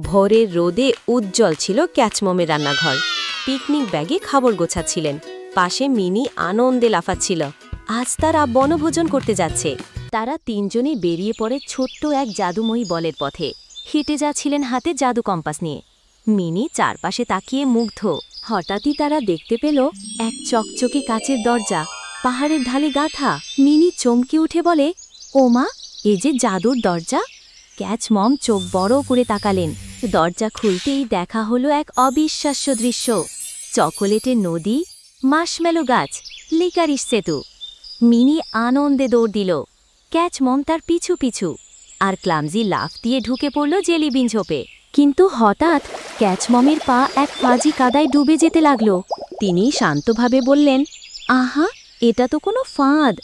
ভোরের রোদে উজ্জ্বল ছিল ক্যাচমমের রান্নাঘর। পিকনিক ব্যাগে খাবার গোছাচ্ছিলেন। পাশে মিনি আনন্দে লাফাচ্ছিল। আজ তারা বনভোজন করতে যাচ্ছে। তারা তিনজনে বেরিয়ে পড়ে ছোট্ট এক জাদুময়ী বলের পথে। হেঁটে যাচ্ছিলেন হাতে জাদু কম্পাস নিয়ে। মিনি চারপাশে তাকিয়ে মুগ্ধ। হঠাৎই তারা দেখতে পেল এক চকচকে কাচের দরজা, পাহাড়ের ঢালে গাঁথা। মিনি চমকে উঠে বলে, ওমা, এ যে জাদুর দরজা! ক্যাচমম চোখ বড় করে তাকালেন। দরজা খুলতেই দেখা হলো এক অবিশ্বাস্য দৃশ্য। চকোলেটের নদী, মার্শমেলো গাছ, লিকারিশ সেতু। মিনি আনন্দে দৌড় দিল। ক্যাচমম তার পিছু পিছু। আর ক্লামজি লাফ দিয়ে ঢুকে পড়ল জেলিবিন ঝোপে। কিন্তু হঠাৎ ক্যাচমমের পা এক ফাজি কাদায় ডুবে যেতে লাগল। তিনি শান্তভাবে বললেন, আহা, এটা তো কোনো ফাঁদ।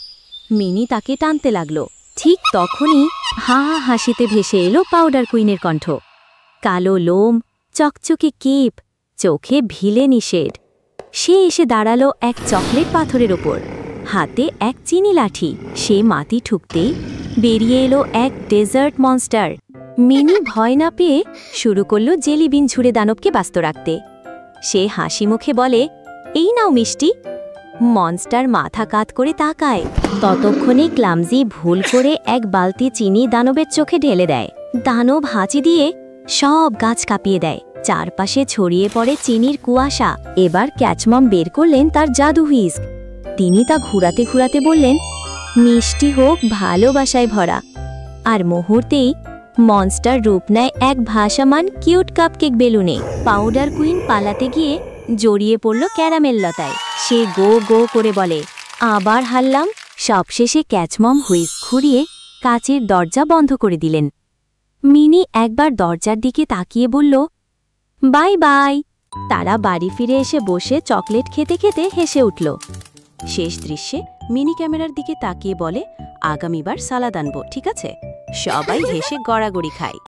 মিনি তাকে টানতে লাগল। ঠিক তখনই হা হা হাসিতে ভেসে এলো পাউডার কুইনের কণ্ঠ। কালো লোম, চকচকে কেপ, চোখে ভিলেনি শেড। সে এসে দাঁড়ালো এক চকলেট পাথরের ওপর, হাতে এক চিনি লাঠি। সে মাটি ঠুকতেই বেরিয়ে এলো এক ডেজার্ট মনস্টার। মিনি ভয় না পেয়ে শুরু করল জেলিবিন ছুঁড়ে দানবকে ব্যস্ত রাখতে। সে হাসি মুখে বলে, এই নাও মিষ্টি। মনস্টার মাথা কাত করে তাকায়। ততক্ষণে ক্লামজি ভুল করে এক বালতি চিনি দানবের চোখে ঢেলে দেয়। দানব হাঁচি দিয়ে সব গাছ কাঁপিয়ে দেয়। চারপাশে ছড়িয়ে পড়ে চিনির কুয়াশা। এবার ক্যাচমম বের করলেন তার জাদু হুইস্ক। তিনি তা ঘুরাতে ঘুরাতে বললেন, মিষ্টি হোক ভালোবাসায় ভরা। আর মুহূর্তেই মনস্টার রূপ নেয় এক ভাসমান কিউট কাপকেক বেলুনে। পাউডার কুইন পালাতে গিয়ে জড়িয়ে পড়ল ক্যারামেল লতায়। সে গো গো করে বলে, আবার হারলাম। সবশেষে ক্যাচমম হুইস্ক ঘুরিয়ে কাচের দরজা বন্ধ করে দিলেন। মিনি একবার দরজার দিকে তাকিয়ে বলল, বাই বাই। তারা বাড়ি ফিরে এসে বসে চকলেট খেতে খেতে হেসে উঠল। শেষ দৃশ্যে মিনি ক্যামেরার দিকে তাকিয়ে বলে, আগামীবার সালাদ আনবো, ঠিক আছে? সবাই হেসে গড়াগড়ি খায়।